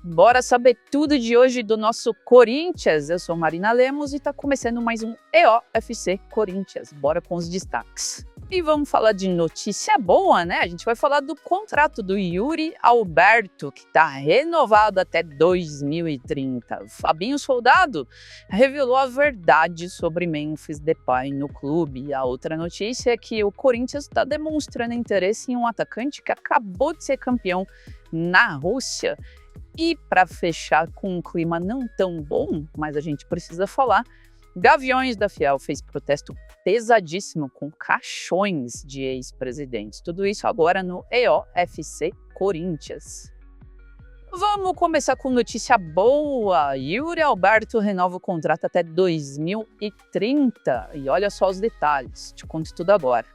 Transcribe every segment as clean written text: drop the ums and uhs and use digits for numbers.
Bora saber tudo de hoje do nosso Corinthians. Eu sou Marina Lemos e está começando mais um EOFC Corinthians. Bora com os destaques. E vamos falar de notícia boa, né? A gente vai falar do contrato do Yuri Alberto, que está renovado até 2030. Fabinho Soldado revelou a verdade sobre Memphis Depay no clube. E a outra notícia é que o Corinthians está demonstrando interesse em um atacante que acabou de ser campeão na Rússia. E para fechar com um clima não tão bom, mas a gente precisa falar, Gaviões da Fiel fez protesto pesadíssimo com caixões de ex-presidentes. Tudo isso agora no EOFC Corinthians. Vamos começar com notícia boa. Yuri Alberto renova o contrato até 2030. E olha só os detalhes, te conto tudo agora.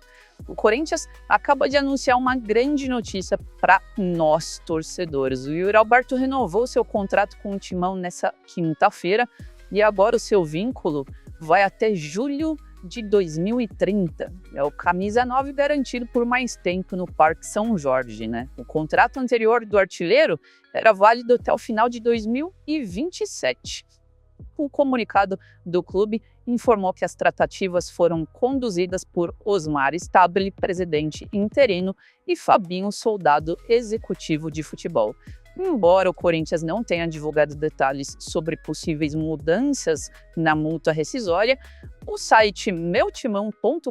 O Corinthians acaba de anunciar uma grande notícia para nós, torcedores. O Yuri Alberto renovou seu contrato com o Timão nessa quinta-feira e agora o seu vínculo vai até julho de 2030. É o camisa 9 garantido por mais tempo no Parque São Jorge, né? O contrato anterior do artilheiro era válido até o final de 2027. O comunicado do clube informou que as tratativas foram conduzidas por Osmar Stabile, presidente interino, e Fabinho Soldado, executivo de futebol. Embora o Corinthians não tenha divulgado detalhes sobre possíveis mudanças na multa rescisória, o site meutimão.com.br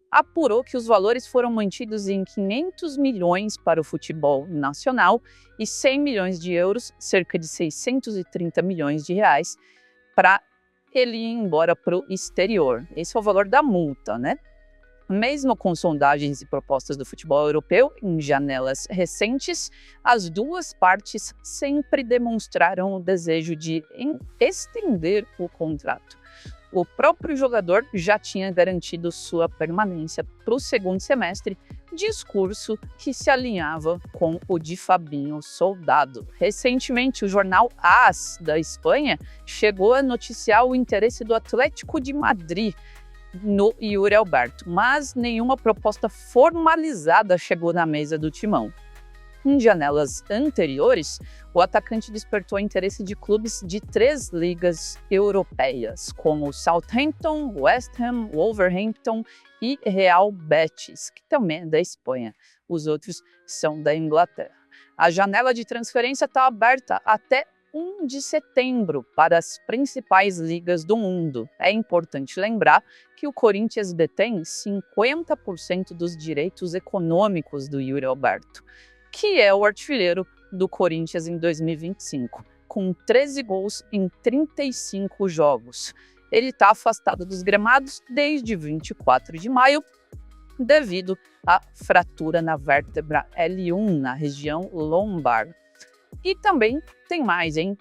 apurou que os valores foram mantidos em 500 milhões para o futebol nacional e 100 milhões de euros, cerca de 630 milhões de reais, para ele ir embora para o exterior. Esse é o valor da multa, né? Mesmo com sondagens e propostas do futebol europeu em janelas recentes, as duas partes sempre demonstraram o desejo de estender o contrato. O próprio jogador já tinha garantido sua permanência para o segundo semestre, discurso que se alinhava com o de Fabinho Soldado. Recentemente, o jornal AS da Espanha chegou a noticiar o interesse do Atlético de Madrid no Yuri Alberto, mas nenhuma proposta formalizada chegou na mesa do Timão. Em janelas anteriores, o atacante despertou o interesse de clubes de 3 ligas europeias, como Southampton, West Ham, Wolverhampton e Real Betis, que também é da Espanha. Os outros são da Inglaterra. A janela de transferência está aberta até 1 de setembro para as principais ligas do mundo. É importante lembrar que o Corinthians detém 50% dos direitos econômicos do Yuri Alberto, que é o artilheiro do Corinthians em 2025, com 13 gols em 35 jogos. Ele está afastado dos gramados desde 24 de maio, devido à fratura na vértebra L1, na região lombar. E também tem mais, hein?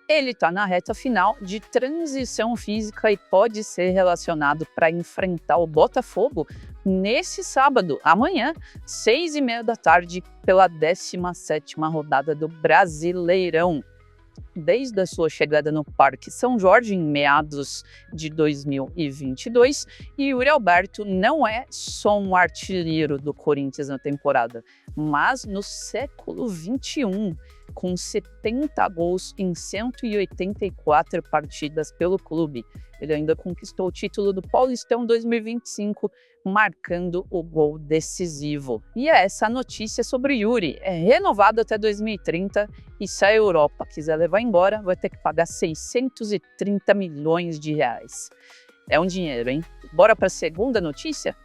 Ele está na reta final de transição física e pode ser relacionado para enfrentar o Botafogo nesse sábado, amanhã, 6h30 da tarde, pela 17ª rodada do Brasileirão. Desde a sua chegada no Parque São Jorge, em meados de 2022, Yuri Alberto não é só um artilheiro do Corinthians na temporada, mas no século XXI, com 70 gols em 184 partidas pelo clube. Ele ainda conquistou o título do Paulistão 2025, marcando o gol decisivo. E é essa a notícia sobre Yuri. É renovado até 2030 e se a Europa quiser levar embora, vai ter que pagar 630 milhões de reais. É um dinheiro, hein? Bora para a segunda notícia?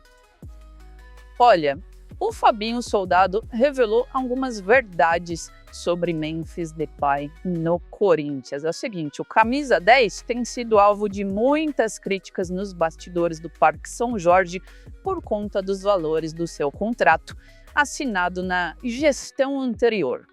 Olha, o Fabinho Soldado revelou algumas verdades sobre Memphis Depay no Corinthians. É o seguinte, o camisa 10 tem sido alvo de muitas críticas nos bastidores do Parque São Jorge por conta dos valores do seu contrato, assinado na gestão anterior.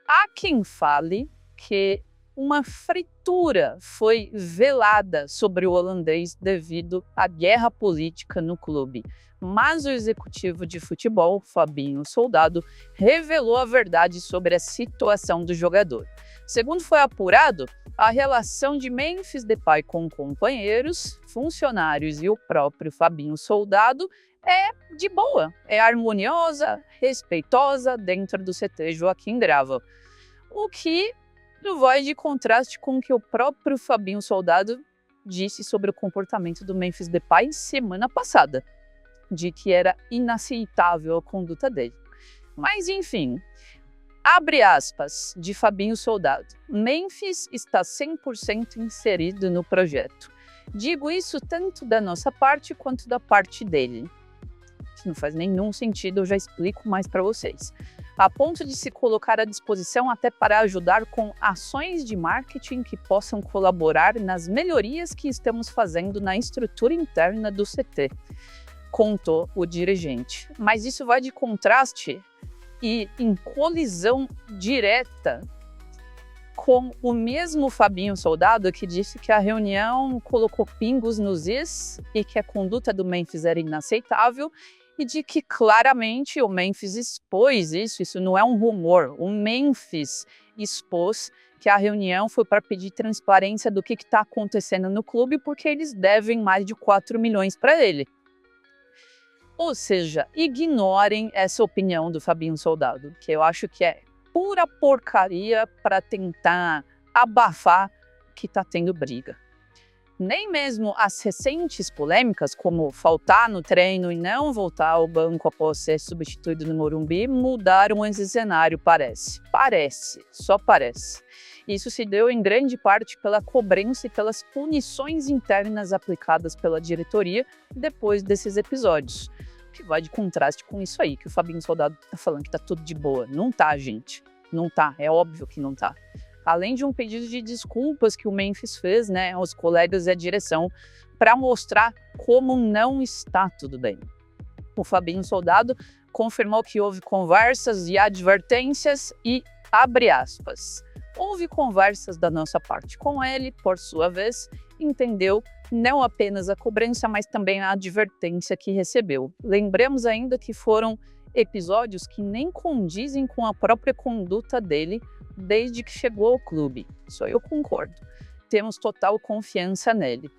Há quem fale que uma fritura foi velada sobre o holandês devido à guerra política no clube. Mas o executivo de futebol, Fabinho Soldado, revelou a verdade sobre a situação do jogador. Segundo foi apurado, a relação de Memphis Depay com companheiros, funcionários e o próprio Fabinho Soldado é de boa, é harmoniosa, respeitosa dentro do CT Joaquim Grava. O que vai de contraste com o que o próprio Fabinho Soldado disse sobre o comportamento do Memphis Depay semana passada, de que era inaceitável a conduta dele. Mas enfim, abre aspas de Fabinho Soldado. Memphis está 100% inserido no projeto. Digo isso tanto da nossa parte quanto da parte dele. Isso não faz nenhum sentido, eu já explico mais para vocês. A ponto de se colocar à disposição até para ajudar com ações de marketing que possam colaborar nas melhorias que estamos fazendo na estrutura interna do CT, contou o dirigente. Mas isso vai de contraste e em colisão direta com o mesmo Fabinho Soldado que disse que a reunião colocou pingos nos is e que a conduta do Memphis era inaceitável e de que claramente o Memphis expôs isso não é um rumor, o Memphis expôs que a reunião foi para pedir transparência do que está acontecendo no clube porque eles devem mais de 4 milhões para ele. Ou seja, ignorem essa opinião do Fabinho Soldado, que eu acho que é pura porcaria para tentar abafar que está tendo briga. Nem mesmo as recentes polêmicas, como faltar no treino e não voltar ao banco após ser substituído no Morumbi, mudaram esse cenário, parece. Só parece. Isso se deu em grande parte pela cobrança e pelas punições internas aplicadas pela diretoria depois desses episódios. Que vai de contraste com isso aí, que o Fabinho Soldado tá falando que tá tudo de boa. Não tá, gente. Não tá. É óbvio que não tá. Além de um pedido de desculpas que o Memphis fez, né, aos colegas e à direção, para mostrar como não está tudo bem. O Fabinho Soldado confirmou que houve conversas e advertências e, abre aspas, houve conversas da nossa parte com ele, por sua vez, entendeu não apenas a cobrança, mas também a advertência que recebeu. Lembremos ainda que foram episódios que nem condizem com a própria conduta dele desde que chegou ao clube. Isso eu concordo. Temos total confiança nele.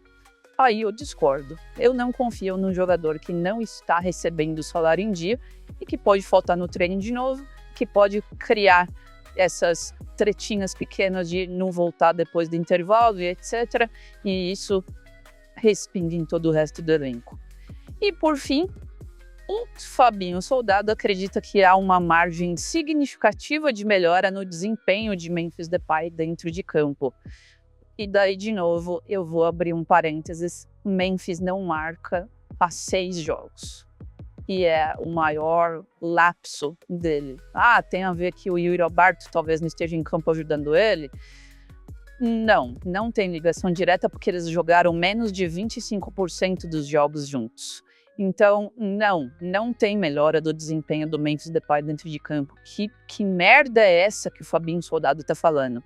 Aí eu discordo. Eu não confio num jogador que não está recebendo o salário em dia e que pode faltar no treino de novo, que pode criar essas tretinhas pequenas de não voltar depois do intervalo e etc. E isso respinga em todo o resto do elenco. E por fim, o Fabinho Soldado acredita que há uma margem significativa de melhora no desempenho de Memphis Depay dentro de campo. E daí, de novo, eu vou abrir um parênteses. Memphis não marca há 6 jogos. E é o maior lapso dele. Tem a ver que o Yuri Alberto talvez não esteja em campo ajudando ele? Não tem ligação direta porque eles jogaram menos de 25% dos jogos juntos. Então, não tem melhora do desempenho do Memphis Depay dentro de campo. Que merda é essa que o Fabinho Soldado tá falando?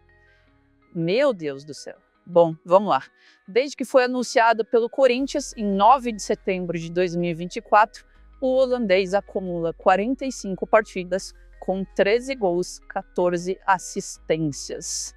Meu Deus do céu. Bom, vamos lá. Desde que foi anunciado pelo Corinthians, em 9 de setembro de 2024, o holandês acumula 45 partidas com 13 gols, 14 assistências.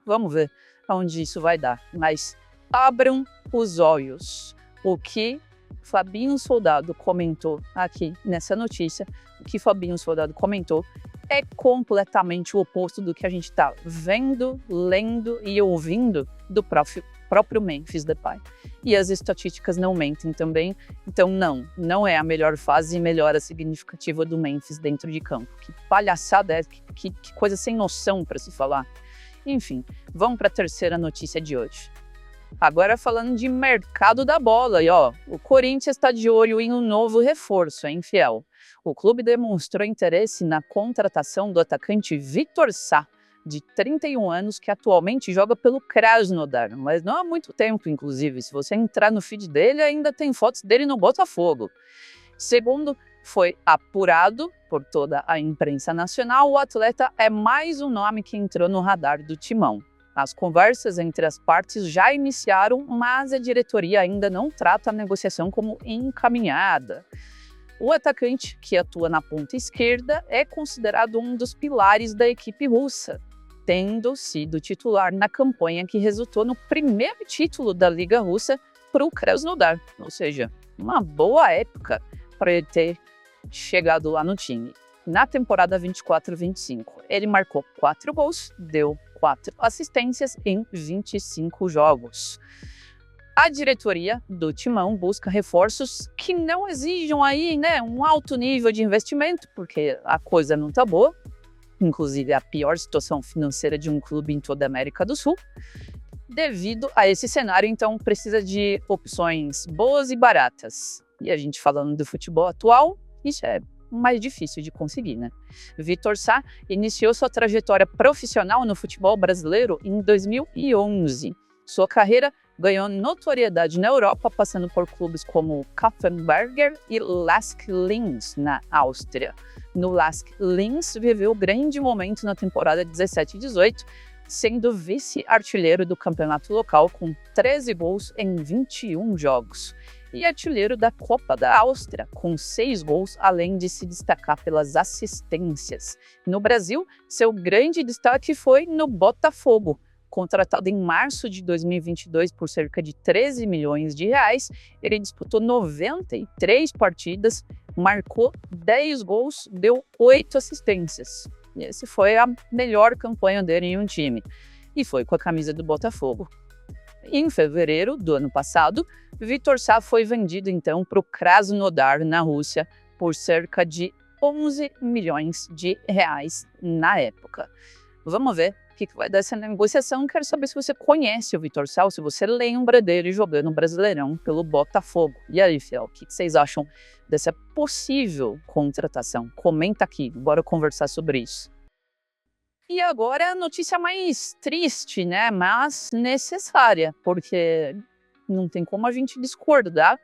Vamos ver aonde isso vai dar. Mas abram os olhos. O que Fabinho Soldado comentou aqui nessa notícia, o que Fabinho Soldado comentou é completamente o oposto do que a gente está vendo, lendo e ouvindo do próprio Memphis Depay. E as estatísticas não mentem também, então não é a melhor fase e melhora significativa do Memphis dentro de campo. Que palhaçada é, que coisa sem noção para se falar. Enfim, vamos para a terceira notícia de hoje. Agora falando de mercado da bola, e o Corinthians está de olho em um novo reforço, hein, fiel? O clube demonstrou interesse na contratação do atacante Vitor Sá, de 31 anos, que atualmente joga pelo Krasnodar, mas não há muito tempo, inclusive. Se você entrar no feed dele, ainda tem fotos dele no Botafogo. Segundo foi apurado por toda a imprensa nacional, o atleta é mais um nome que entrou no radar do Timão. As conversas entre as partes já iniciaram, mas a diretoria ainda não trata a negociação como encaminhada. O atacante, que atua na ponta esquerda, é considerado um dos pilares da equipe russa, tendo sido titular na campanha que resultou no primeiro título da Liga Russa para o Krasnodar, ou seja, uma boa época para ele ter chegado lá no time. na temporada 24-25. Ele marcou 4 gols, deu 4 assistências em 25 jogos. A diretoria do Timão busca reforços que não exijam aí, né, um alto nível de investimento, porque a coisa não está boa, inclusive a pior situação financeira de um clube em toda a América do Sul. Devido a esse cenário, então, precisa de opções boas e baratas. E a gente falando do futebol atual, isso é mais difícil de conseguir, né? Vitor Sá iniciou sua trajetória profissional no futebol brasileiro em 2011. Sua carreira ganhou notoriedade na Europa, passando por clubes como Kapfenberger e LASK Linz, na Áustria. No LASK Linz, viveu grande momento na temporada 17-18, sendo vice-artilheiro do campeonato local com 13 gols em 21 jogos. E artilheiro da Copa da Áustria, com 6 gols, além de se destacar pelas assistências. No Brasil, seu grande destaque foi no Botafogo. Contratado em março de 2022 por cerca de 13 milhões de reais, ele disputou 93 partidas, marcou 10 gols, deu 8 assistências. E essa foi a melhor campanha dele em um time. E foi com a camisa do Botafogo. Em fevereiro do ano passado, Vitor Sá foi vendido então para o Krasnodar, na Rússia, por cerca de 11 milhões de reais na época. Vamos ver o que vai dar essa negociação. Quero saber se você conhece o Vitor Sá, se você lembra dele jogando Brasileirão pelo Botafogo. E aí, Fiel, o que vocês acham dessa possível contratação? Comenta aqui, bora conversar sobre isso. E agora a notícia mais triste, né, mas necessária, porque não tem como a gente discordar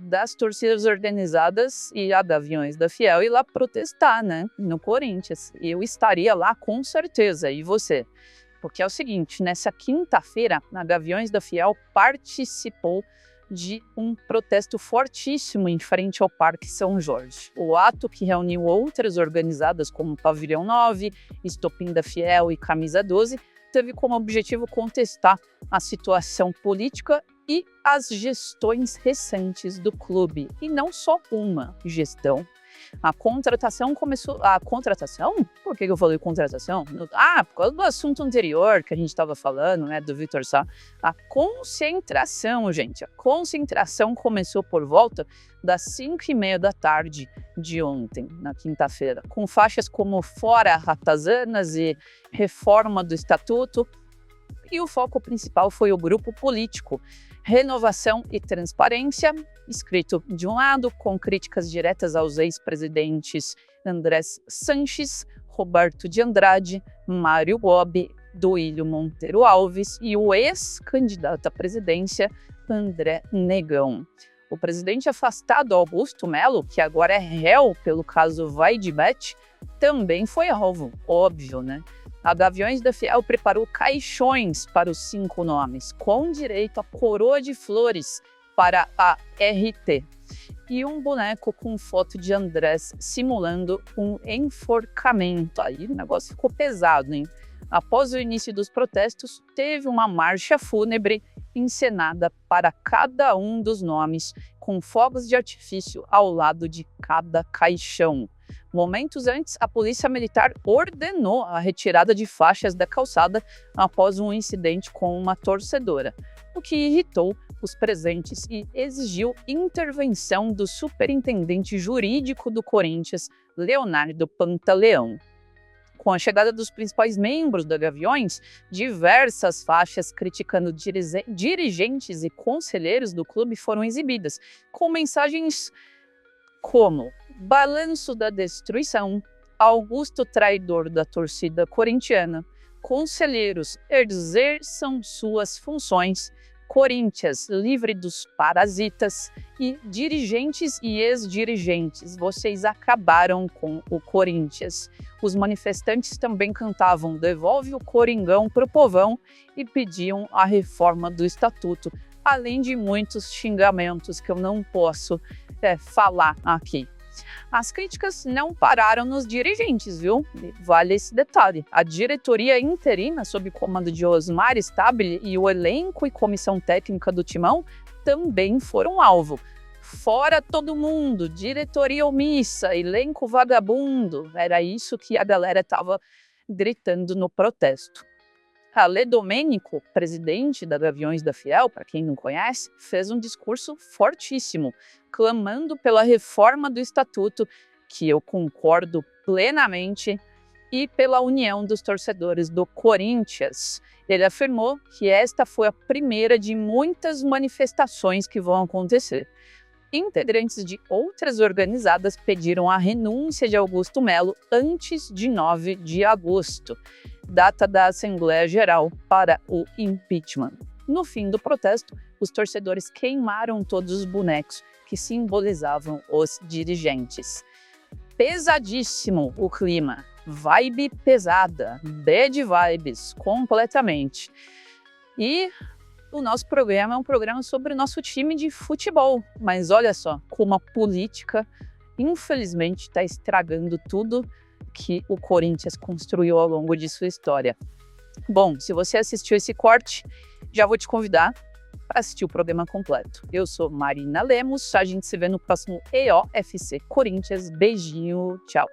das torcidas organizadas e a da Gaviões da Fiel ir lá protestar, né, no Corinthians. Eu estaria lá com certeza, e você? Porque é o seguinte, nessa quinta-feira, a Gaviões da Fiel participou de um protesto fortíssimo em frente ao Parque São Jorge. O ato, que reuniu outras organizadas como Pavilhão 9, Estopim da Fiel e Camisa 12, teve como objetivo contestar a situação política e as gestões recentes do clube. E não só uma gestão. A contratação começou... A contratação? Por que eu falei contratação? Por causa do assunto anterior que a gente estava falando, né, do Vitor Sá. A concentração, gente. A concentração começou por volta das 5h30 da tarde de ontem, na quinta-feira, com faixas como Fora Ratazanas e Reforma do Estatuto. E o foco principal foi o grupo político Renovação e Transparência, escrito de um lado, com críticas diretas aos ex-presidentes Andrés Sanches, Roberto de Andrade, Mário Bob, Duílio Monteiro Alves e o ex-candidato à presidência, André Negão. O presidente afastado, Augusto Melo, que agora é réu pelo caso Vai de Bet, também foi alvo, óbvio, né? A Gaviões da Fiel preparou caixões para os 5 nomes, com direito a coroa de flores para a RT e um boneco com foto de Andrés simulando um enforcamento. Aí o negócio ficou pesado, hein? Após o início dos protestos, teve uma marcha fúnebre encenada para cada um dos nomes, com fogos de artifício ao lado de cada caixão. Momentos antes, a Polícia Militar ordenou a retirada de faixas da calçada após um incidente com uma torcedora, o que irritou os presentes e exigiu intervenção do superintendente jurídico do Corinthians, Leonardo Pantaleão. Com a chegada dos principais membros da Gaviões, diversas faixas criticando dirigentes e conselheiros do clube foram exibidas, com mensagens como Balanço da Destruição, Augusto traidor da torcida corintiana, conselheiros exerçam suas funções, Corinthians livre dos parasitas e dirigentes e ex-dirigentes, vocês acabaram com o Corinthians. Os manifestantes também cantavam Devolve o Coringão pro povão e pediam a reforma do estatuto, além de muitos xingamentos que eu não posso falar aqui. As críticas não pararam nos dirigentes, viu? Vale esse detalhe. A diretoria interina, sob comando de Osmar Stabile, e o elenco e comissão técnica do Timão também foram alvo. Fora todo mundo, diretoria omissa, elenco vagabundo. Era isso que a galera estava gritando no protesto. Alê Domênico, presidente da Gaviões da Fiel, para quem não conhece, fez um discurso fortíssimo, clamando pela reforma do estatuto, que eu concordo plenamente, e pela união dos torcedores do Corinthians. Ele afirmou que esta foi a primeira de muitas manifestações que vão acontecer. Integrantes de outras organizadas pediram a renúncia de Augusto Melo antes de 9 de agosto, data da Assembleia Geral para o impeachment. No fim do protesto, os torcedores queimaram todos os bonecos que simbolizavam os dirigentes. Pesadíssimo o clima, vibe pesada, bad vibes, completamente. E o nosso programa é um programa sobre o nosso time de futebol, mas olha só, como a política, infelizmente, está estragando tudo que o Corinthians construiu ao longo de sua história. Bom, se você assistiu esse corte, já vou te convidar para assistir o programa completo. Eu sou Marina Lemos, a gente se vê no próximo EOFC Corinthians. Beijinho, tchau!